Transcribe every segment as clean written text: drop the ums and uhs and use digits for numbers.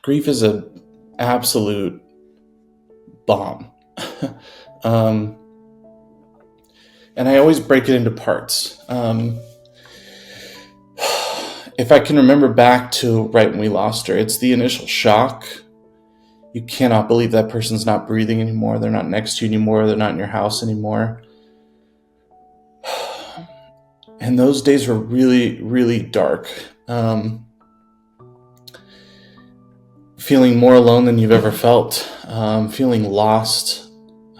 Grief is an absolute bomb. um, and I always break it into parts. If I can remember back to right when we lost her, it's the initial shock. You cannot believe that person's not breathing anymore. They're not next to you anymore. They're not in your house anymore. And those days were really, really dark. Feeling more alone than you've ever felt. Feeling lost.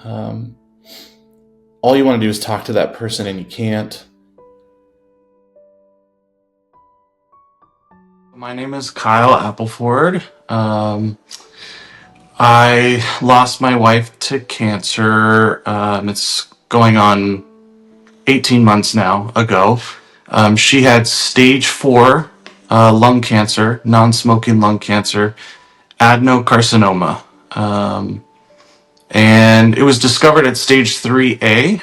All you want to do is talk to that person and you can't. My name is Kyle Appleford. I lost my wife to cancer. It's going on 18 months now ago. She had stage 4 lung cancer, non-smoking lung cancer, adenocarcinoma. And it was discovered at stage 3A.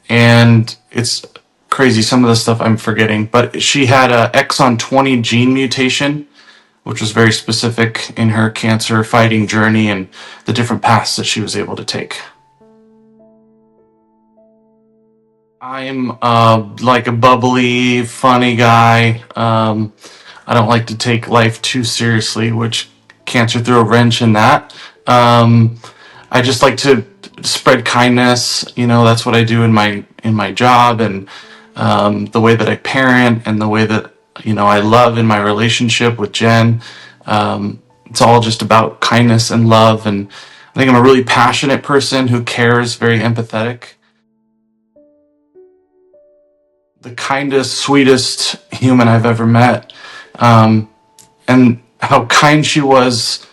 And it's crazy, some of the stuff I'm forgetting, but she had a exon 20 gene mutation, which was very specific in her cancer fighting journey and the different paths that she was able to take. I'm like a bubbly, funny guy. I don't like to take life too seriously, which cancer threw a wrench in that. I just like to spread kindness. That's what I do in my job, and the way that I parent and the way that I love in my relationship with Jen. It's all just about kindness and love, and I think I'm a really passionate person who cares, very empathetic. The kindest, sweetest human I've ever met. And how kind she was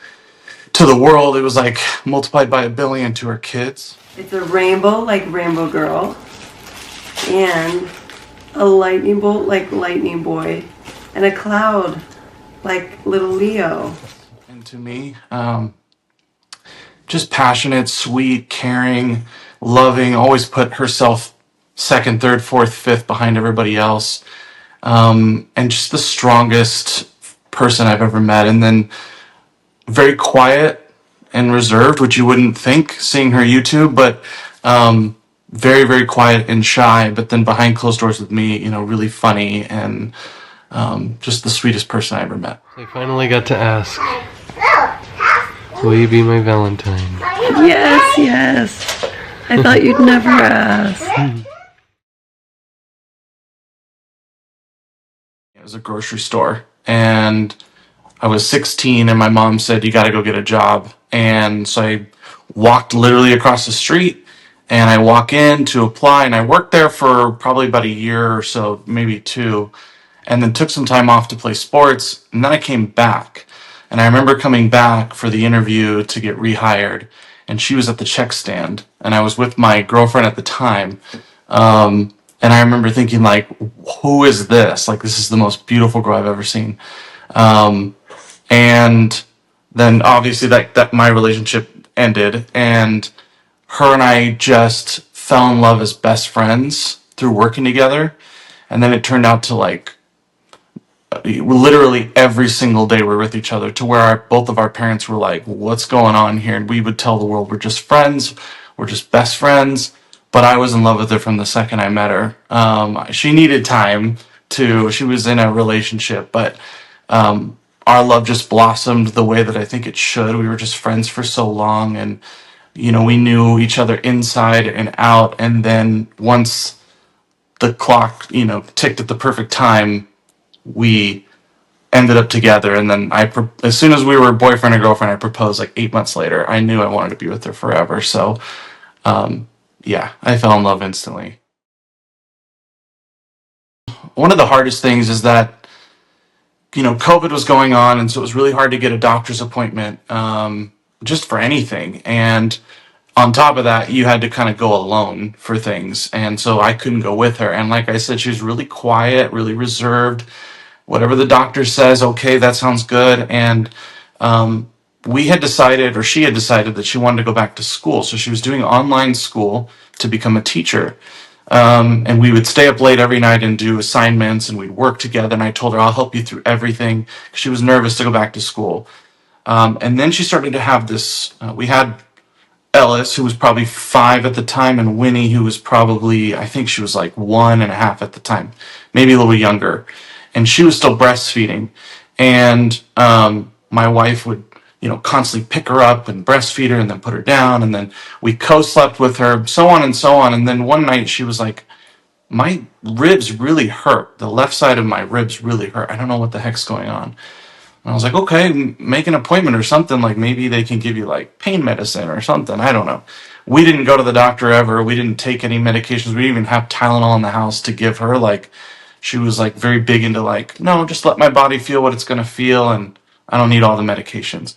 to the world, it was like multiplied by 1 billion to her kids. It's a rainbow like Rainbow Girl, and a lightning bolt like Lightning Boy, and a cloud like Little Leo. And to me, just passionate, sweet, caring, loving, always put herself second, third, fourth, fifth behind everybody else. And just the strongest person I've ever met. And then very quiet and reserved, which you wouldn't think seeing her YouTube, but very, very quiet and shy, but then behind closed doors with me, really funny and just the sweetest person I ever met. I finally got to ask, will you be my Valentine? Yes. I thought you'd never ask. It was a grocery store, and I was 16, and my mom said, you got to go get a job. And so I walked literally across the street, and I walk in to apply, and I worked there for probably about a year or so, maybe 2, and then took some time off to play sports, and then I came back. And I remember coming back for the interview to get rehired, and she was at the check stand, and I was with my girlfriend at the time. And I remember thinking, like, who is this? Like, this is the most beautiful girl I've ever seen. And then obviously that my relationship ended, and her and I just fell in love as best friends through working together. And then it turned out to, like, literally every single day we're with each other, to where both of our parents were like, what's going on here? And we would tell the world we're just friends, we're just best friends. But I was in love with her from the second I met her. She needed time she was in a relationship, but our love just blossomed the way that I think it should. We were just friends for so long, and we knew each other inside and out. And then once the clock ticked at the perfect time, we ended up together. And then as soon as we were boyfriend and girlfriend, I proposed like 8 months later. I knew I wanted to be with her forever. So yeah, I fell in love instantly. One of the hardest things is that, COVID was going on, and so it was really hard to get a doctor's appointment, just for anything. And on top of that, you had to kind of go alone for things. And so I couldn't go with her. And like I said, she was really quiet, really reserved. Whatever the doctor says, okay, that sounds good. And she had decided that she wanted to go back to school. So she was doing online school to become a teacher. And we would stay up late every night and do assignments, and we'd work together. And I told her, I'll help you through everything. She was nervous to go back to school. And then she started to have this, we had Ellis, who was probably 5 at the time, and Winnie, who was probably, I think she was like 1.5 at the time, maybe a little younger. And she was still breastfeeding. And my wife would, constantly pick her up and breastfeed her and then put her down. And then we co-slept with her, so on and so on. And then one night she was like, my ribs really hurt. The left side of my ribs really hurt. I don't know what the heck's going on. And I was like, okay, make an appointment or something. Like maybe they can give you like pain medicine or something. I don't know. We didn't go to the doctor ever. We didn't take any medications. We didn't even have Tylenol in the house to give her. Like she was like very big into like, no, just let my body feel what it's going to feel. And I don't need all the medications.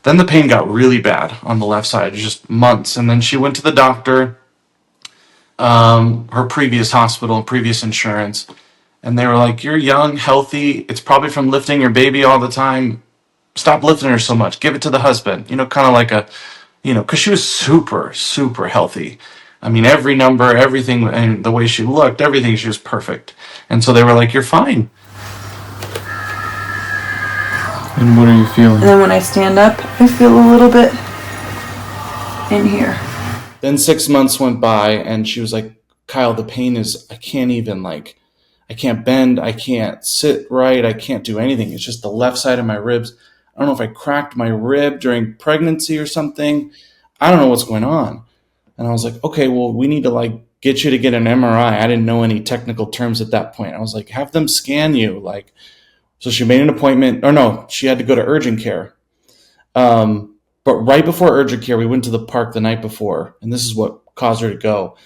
Then the pain got really bad on the left side, just months. And then she went to the doctor, her previous hospital, previous insurance. And they were like, you're young, healthy. It's probably from lifting your baby all the time. Stop lifting her so much. Give it to the husband. Kind of like because she was super, super healthy. I mean, every number, everything, and the way she looked, everything, she was perfect. And so they were like, you're fine. And what are you feeling? And then when I stand up, I feel a little bit in here. Then 6 months went by, and she was like, Kyle, the pain is, I can't bend, I can't sit right, I can't do anything. It's just the left side of my ribs. I don't know if I cracked my rib during pregnancy or something. I don't know what's going on. And I was like, okay, well, we need to get you to get an MRI. I didn't know any technical terms at that point. I was like, have them scan you. So she made an appointment, or no, she had to go to urgent care. But right before urgent care, we went to the park the night before, and this is what caused her to go.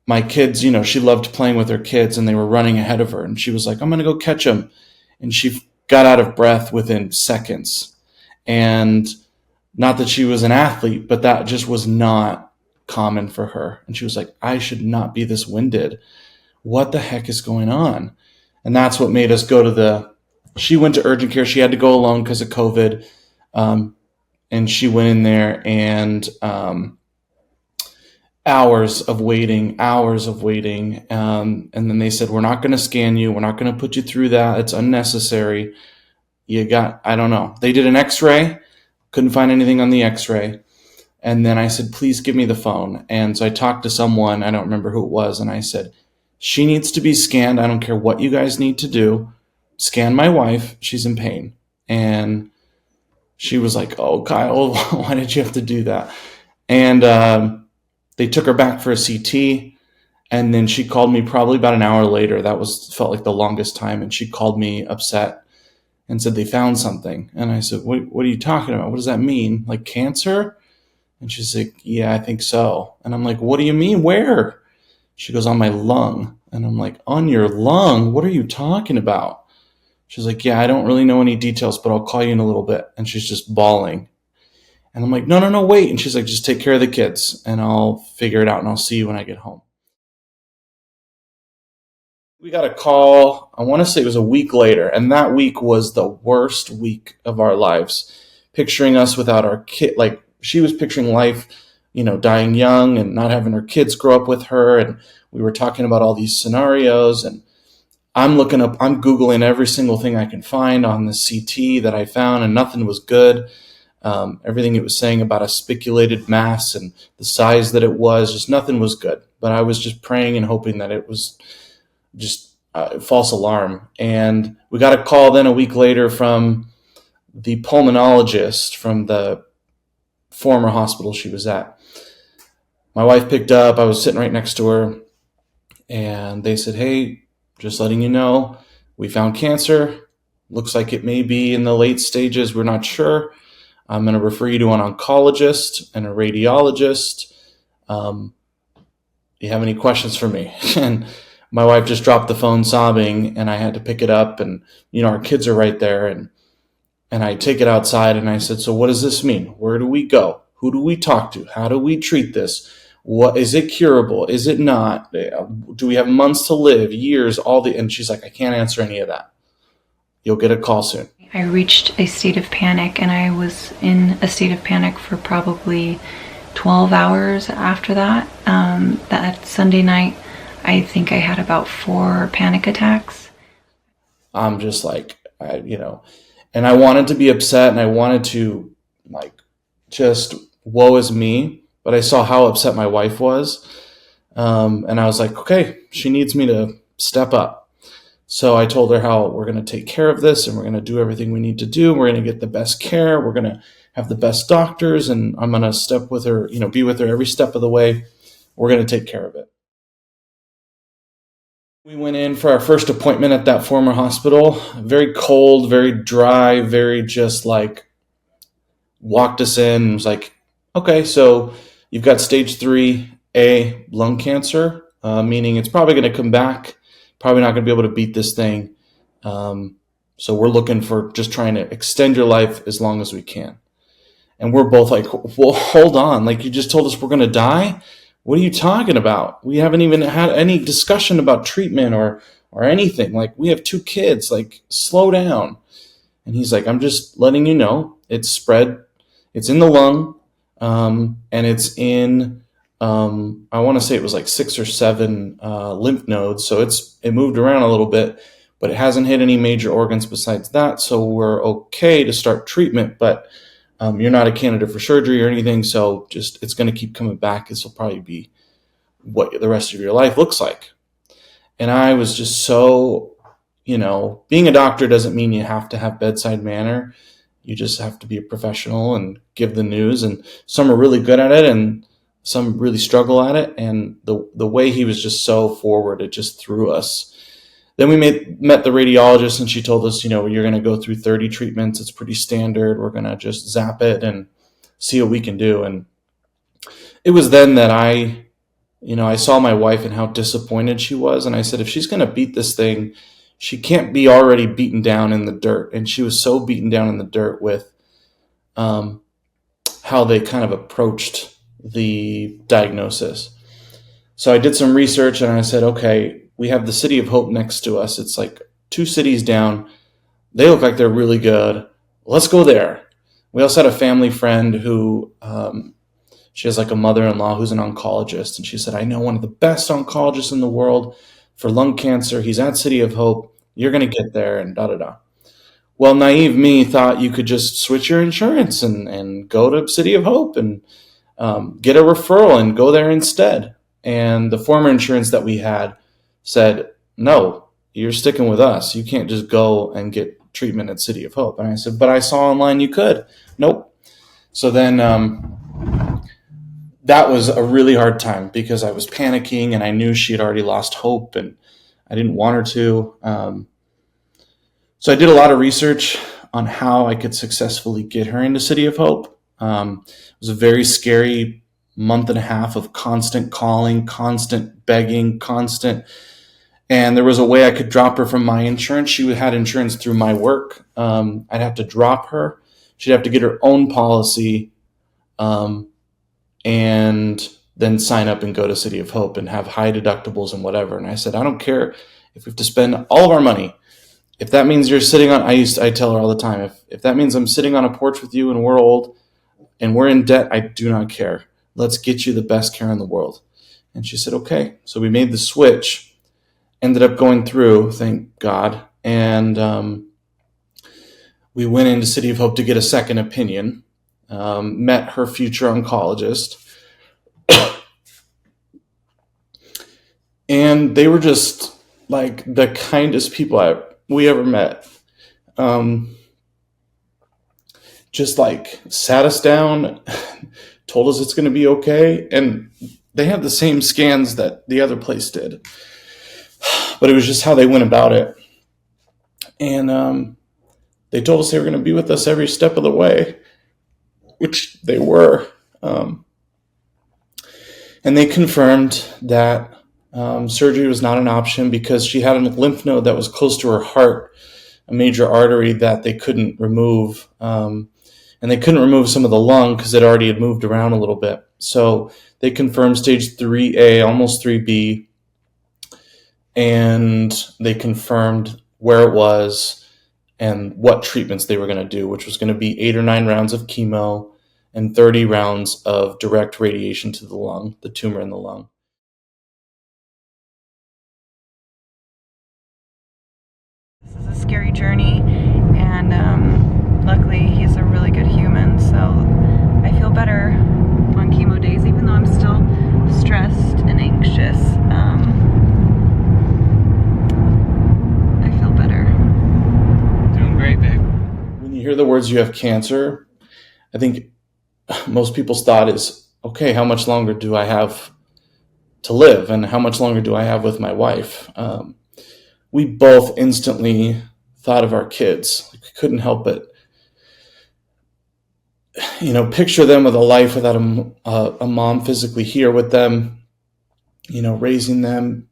My kids, she loved playing with her kids, and they were running ahead of her. And she was like, I'm going to go catch them. And she got out of breath within seconds. And not that she was an athlete, but that just was not common for her. And she was like, I should not be this winded. What the heck is going on? And that's what made us go to she went to urgent care. She had to go alone because of COVID. And she went in there, and hours of waiting. And then they said, we're not going to scan you. We're not going to put you through that. It's unnecessary. I don't know. They did an x-ray. Couldn't find anything on the x-ray. And then I said, please give me the phone. And so I talked to someone. I don't remember who it was. And I said, she needs to be scanned. I don't care what you guys need to do. Scan my wife. She's in pain. And she was like, oh, Kyle, why did you have to do that? And they took her back for a CT, and then she called me probably about an hour later. That felt like the longest time. And she called me upset and said they found something. And I said, what are you talking about? What does that mean? Like cancer? And she's like, yeah, I think so. And I'm like, what do you mean? Where? She goes, on my lung. And I'm like, on your lung? What are you talking about? She's like, yeah, I don't really know any details, but I'll call you in a little bit. And she's just bawling. And I'm like, no, wait. And she's like, just take care of the kids, and I'll figure it out, and I'll see you when I get home. We got a call, I want to say it was a week later, and that week was the worst week of our lives. Picturing us without our kid, she was picturing life, dying young and not having her kids grow up with her. And we were talking about all these scenarios, and I'm Googling every single thing I can find on the CT that I found, and nothing was good. Everything it was saying about a spiculated mass and the size that it was, just nothing was good. But I was just praying and hoping that it was just a false alarm. And we got a call then a week later from the pulmonologist from the former hospital she was at. My wife picked up. I was sitting right next to her, and they said, hey, just letting you know, we found cancer. Looks like it may be in the late stages. We're not sure. I'm going to refer you to an oncologist and a radiologist. Do you have any questions for me? And my wife just dropped the phone sobbing, and I had to pick it up, and our kids are right there, and I take it outside, and I said, so what does this mean? Where do we go? Who do we talk to? How do we treat this? What is it curable? Is it not? Do we have months to live, years, and she's like, I can't answer any of that. You'll get a call soon. I reached a state of panic, and I was in a state of panic for probably 12 hours after that. That Sunday night, I think I had about 4 panic attacks. I'm just like, and I wanted to be upset and I wanted to, like, just woe is me. But I saw how upset my wife was. And I was like, okay, she needs me to step up. So I told her how we're going to take care of this and we're going to do everything we need to do. We're going to get the best care. We're going to have the best doctors, and I'm going to step with her, be with her every step of the way. We're going to take care of it. We went in for our first appointment at that former hospital. Very cold, very dry, very just like walked us in and was like, okay, so you've got stage 3A lung cancer, meaning it's probably going to come back, probably not going to be able to beat this thing. So we're looking for just trying to extend your life as long as we can. And we're both like, well, hold on. Like, you just told us we're going to die? What are you talking about? We haven't even had any discussion about treatment or anything. Like, we have 2 kids. Like, slow down. And he's like, I'm just letting you know it's spread. It's in the lung, and it's in, I want to say it was like 6 or 7 lymph nodes. So it moved around a little bit, but it hasn't hit any major organs besides that. So we're okay to start treatment, but you're not a candidate for surgery or anything. So just, it's going to keep coming back. This will probably be what the rest of your life looks like. And I was just so, being a doctor doesn't mean you have to have bedside manner. You just have to be a professional and give the news. And some are really good at it and some really struggle at it. And the way he was just so forward, it just threw us. Then we met the radiologist, and she told us, you're going to go through 30 treatments. It's pretty standard. We're going to just zap it and see what we can do. And it was then that I saw my wife and how disappointed she was. And I said, if she's going to beat this thing, she can't be already beaten down in the dirt. And she was so beaten down in the dirt with how they kind of approached the diagnosis. So I did some research and I said, okay, we have the City of Hope next to us. It's like 2 cities down. They look like they're really good. Let's go there. We also had a family friend who, she has like a mother-in-law who's an oncologist. And she said, I know one of the best oncologists in the world for lung cancer. He's at City of Hope. You're going to get there and da-da-da. Well, naive me thought you could just switch your insurance and go to City of Hope and get a referral and go there instead. And the former insurance that we had said, no, you're sticking with us. You can't just go and get treatment at City of Hope. And I said, but I saw online you could. Nope. So then that was a really hard time because I was panicking and I knew she had already lost hope and I didn't want her to. So I did a lot of research on how I could successfully get her into City of Hope. It was a very scary month and a half of constant calling, constant begging, and there was a way I could drop her from my insurance. She had insurance through my work. I'd have to drop her. She'd have to get her own policy, and then sign up and go to City of Hope and have high deductibles and whatever. And I said, I don't care if we have to spend all of our money. If that means you're sitting on, I tell her all the time, if that means I'm sitting on a porch with you and we're old and we're in debt, I do not care. Let's get you the best care in the world. And she said, okay. So we made the switch, ended up going through, thank God. And we went into City of Hope to get a second opinion, met her future oncologist. And they were just like the kindest people we ever met. Just like sat us down, told us it's going to be okay. And they had the same scans that the other place did. But it was just how they went about it. And they told us they were going to be with us every step of the way, which they were. And they confirmed that surgery was not an option because she had a lymph node that was close to her heart, a major artery that they couldn't remove. And they couldn't remove some of the lung because it already had moved around a little bit. So they confirmed stage 3A, almost 3B. And they confirmed where it was and what treatments they were going to do, which was going to be 8 or 9 rounds of chemo and 30 rounds of direct radiation to the lung, the tumor in the lung. scary journey, and luckily he's a really good human, so I feel better on chemo days, even though I'm still stressed and anxious. I feel better. Doing great, babe. When you hear the words "you have cancer," I think most people's thought is, okay, how much longer do I have to live, and how much longer do I have with my wife? We both instantly thought of our kids. We couldn't help but, picture them with a life without a mom physically here with them, raising them.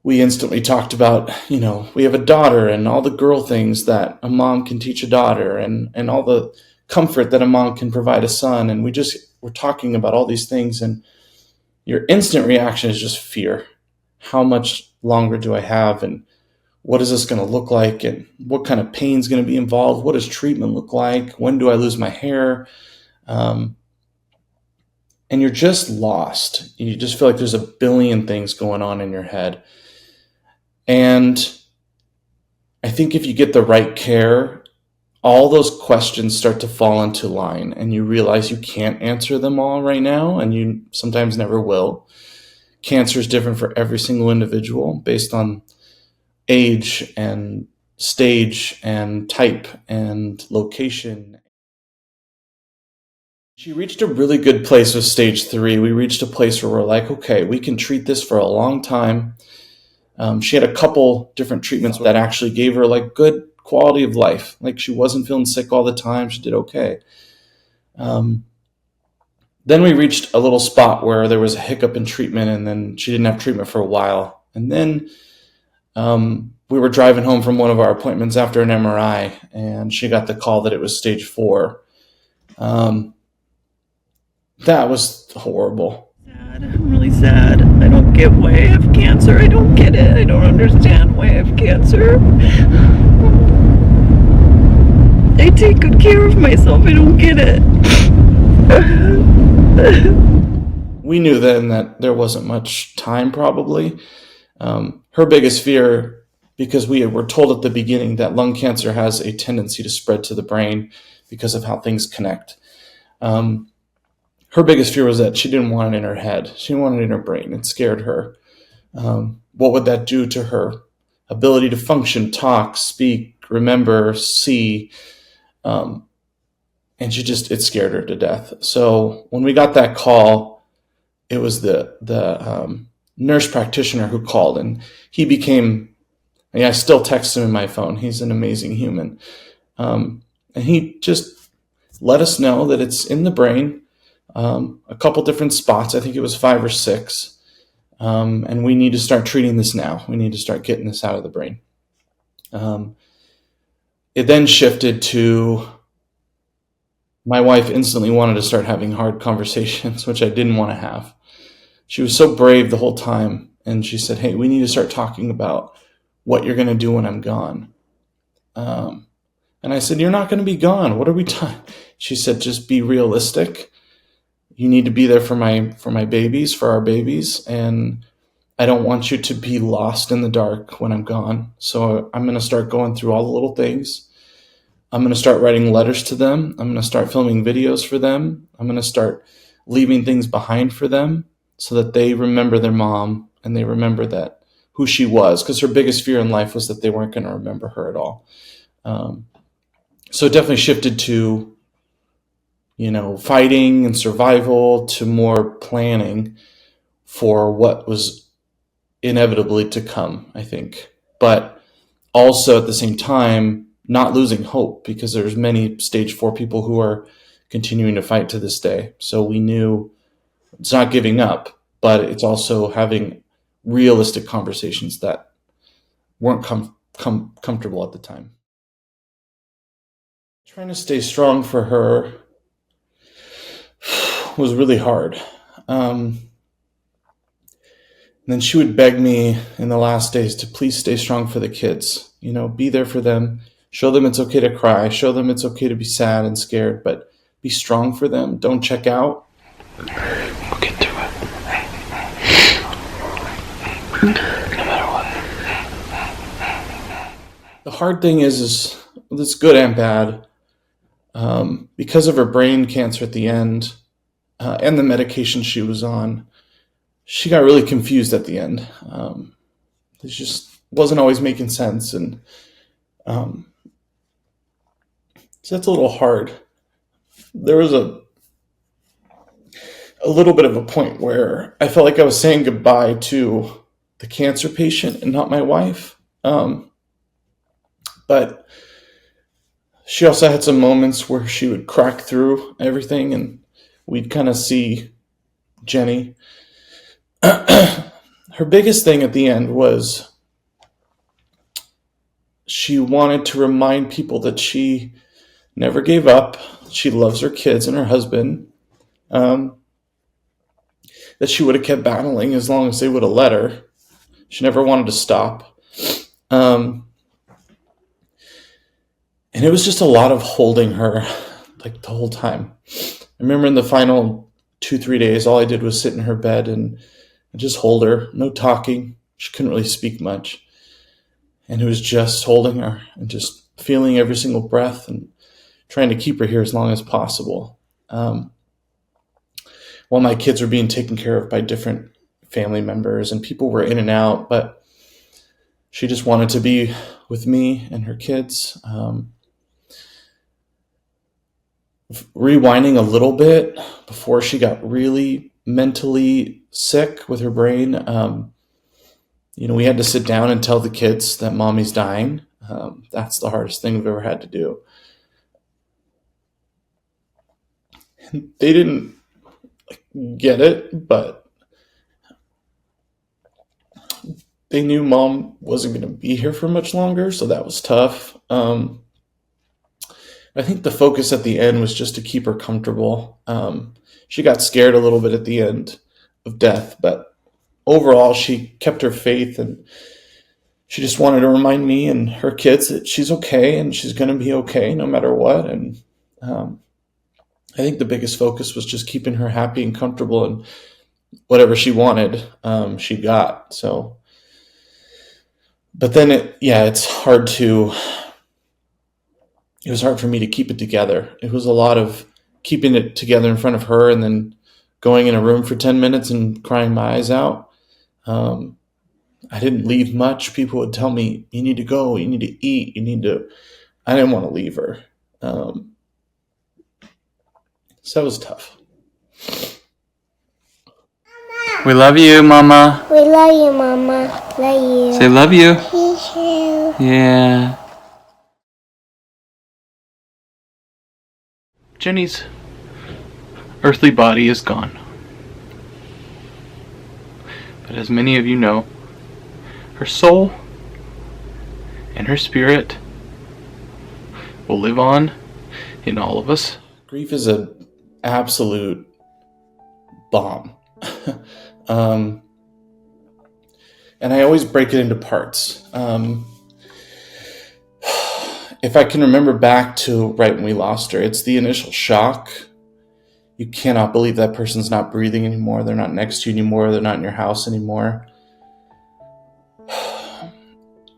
We instantly talked about, we have a daughter and all the girl things that a mom can teach a daughter, and all the comfort that a mom can provide a son. And we're talking about all these things, and your instant reaction is just fear. How much longer do I have? And what is this going to look like? And what kind of pain is going to be involved? What does treatment look like? When do I lose my hair? And you're just lost. You just feel like there's a billion things going on in your head. And I think if you get the right care, all those questions start to fall into line, and you realize you can't answer them all right now, and you sometimes never will. Cancer is different for every single individual based on age and stage and type and location. She reached a really good place with stage 3. We reached a place where we're like, okay, we can treat this for a long time. She had a couple different treatments that actually gave her like good quality of life. Like she wasn't feeling sick all the time. She did okay. Then we reached a little spot where there was a hiccup in treatment, and then she didn't have treatment for a while. And then we were driving home from one of our appointments after an MRI, and she got the call that it was stage 4. That was horrible. I'm really sad. I don't get why I have cancer. I don't get it. I don't understand why I have cancer. I take good care of myself. I don't get it. We knew then that there wasn't much time, probably. Her biggest fear, because we were told at the beginning that lung cancer has a tendency to spread to the brain because of how things connect. Her biggest fear was that she didn't want it in her head. She didn't want it in her brain. It scared her. What would that do to her ability to function, talk, speak, remember, see? And it scared her to death. So when we got that call, it was the nurse practitioner who called, and I still text him in my phone. He's an amazing human. And he just let us know that it's in the brain, a couple different spots. I think it was 5 or 6. And we need to start treating this now. We need to start getting this out of the brain. It then shifted to my wife instantly wanted to start having hard conversations, which I didn't want to have. She was so brave the whole time. And she said, hey, we need to start talking about what you're going to do when I'm gone. And I said, you're not going to be gone. What are we doing? She said, just be realistic. You need to be there for my babies, for our babies. And I don't want you to be lost in the dark when I'm gone. So I'm going to start going through all the little things. I'm going to start writing letters to them. I'm going to start filming videos for them. I'm going to start leaving things behind for them so that they remember their mom and they remember that who she was, because her biggest fear in life was that they weren't going to remember her at all. So it definitely shifted to, fighting and survival to more planning for what was inevitably to come, I think. But also at the same time, not losing hope, because there's many stage 4 people who are continuing to fight to this day. So we knew it's not giving up, but it's also having realistic conversations that weren't comfortable at the time. Trying to stay strong for her was really hard. And then she would beg me in the last days to please stay strong for the kids, be there for them, show them it's okay to cry, show them it's okay to be sad and scared, but be strong for them. Don't check out. We'll get through it. No matter what. hard thing is it's good and bad. Because of her brain cancer at the end and the medication she was on, she got really confused at the end. It just wasn't always making sense, and so that's a little hard. There was a little bit of a point where I felt like I was saying goodbye to the cancer patient and not my wife. But she also had some moments where she would crack through everything, and we'd kind of see Jenny. Her biggest thing at the end was she wanted to remind people that she never gave up. She loves her kids and her husband. That she would have kept battling as long as they would have let her. She never wanted to stop. And it was just a lot of holding her like the whole time. I remember in the final 2-3 days, all I did was sit in her bed and just hold her. No talking. She couldn't really speak much. And it was just holding her and just feeling every single breath and trying to keep her here as long as possible. While my kids were being taken care of by different family members and people were in and out, but she just wanted to be with me and her kids. Rewinding a little bit before she got really mentally sick with her brain, we had to sit down and tell the kids that mommy's dying. That's the hardest thing we've ever had to do. They didn't get it, but they knew mom wasn't going to be here for much longer, so that was tough. I think the focus at the end was just to keep her comfortable. She got scared a little bit at the end of death, but overall she kept her faith, and she just wanted to remind me and her kids that she's okay and she's going to be okay no matter what. And I think the biggest focus was just keeping her happy and comfortable, and whatever she wanted, she got. So, but then it was hard for me to keep it together. It was a lot of keeping it together in front of her and then going in a room for 10 minutes and crying my eyes out. I didn't leave much. People would tell me, you need to go, you need to eat, I didn't want to leave her. So it was tough. We love you, Mama. We love you, Mama. Love you. Say love you. Thank you. Yeah. Jenny's earthly body is gone. But as many of you know, her soul and her spirit will live on in all of us. Grief is an absolute bomb. And I always break it into parts. If I can remember back to right when we lost her, it's the initial shock. You cannot believe that person's not breathing anymore. They're not next to you anymore. They're not in your house anymore.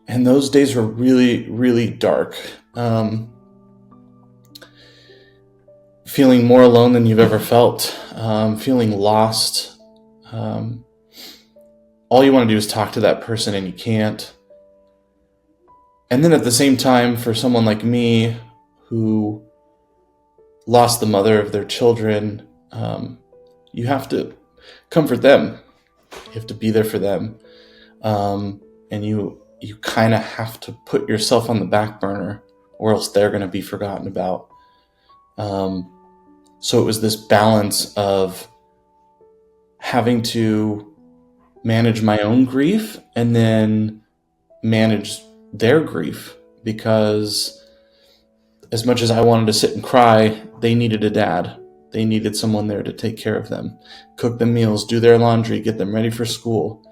And those days were really, really dark. Feeling more alone than you've ever felt. Feeling lost. All you want to do is talk to that person and you can't. And then at the same time, for someone like me who lost the mother of their children, you have to comfort them. You have to be there for them. And you kind of have to put yourself on the back burner or else they're going to be forgotten about. So it was this balance of having to manage my own grief and then manage their grief, because as much as I wanted to sit and cry, they needed a dad. They needed someone there to take care of them, cook them meals, do their laundry, get them ready for school.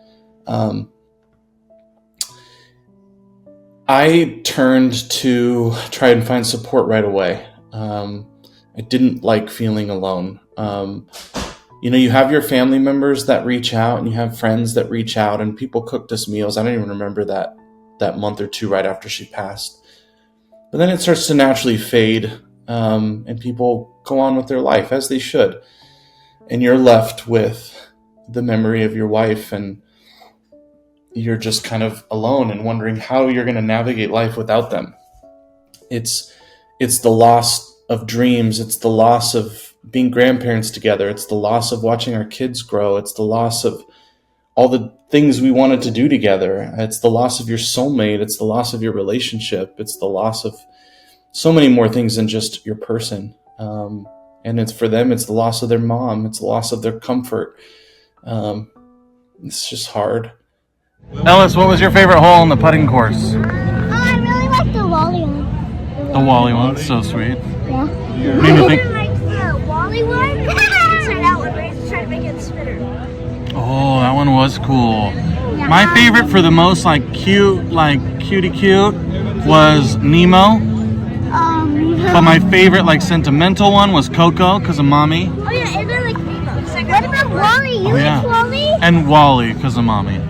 I turned to try and find support right away. I didn't like feeling alone. You have your family members that reach out and you have friends that reach out, and people cooked us meals. I don't even remember that that month or two right after she passed. But then it starts to naturally fade, and people go on with their life as they should. And you're left with the memory of your wife, and you're just kind of alone and wondering how you're going to navigate life without them. It's the loss of dreams. It's the loss of being grandparents together. It's the loss of watching our kids grow. It's the loss of all the things we wanted to do together. It's the loss of your soulmate. It's the loss of your relationship. It's the loss of so many more things than just your person. And it's for them, it's the loss of their mom. It's the loss of their comfort. It's just hard. Ellis, what was your favorite hole in the putting course? I really like the Wally one. The Wally one, so sweet. Yeah. What do you think? Like the Wally one? Inside out one, right? Try to make it spinner. Oh, that one was cool. Yeah. My favorite for the most cutie cute was Nemo. But my favorite sentimental one was Coco because of Mommy. Oh yeah, and then like Nemo. What about Wally? You like Wally? And Wally because of Mommy.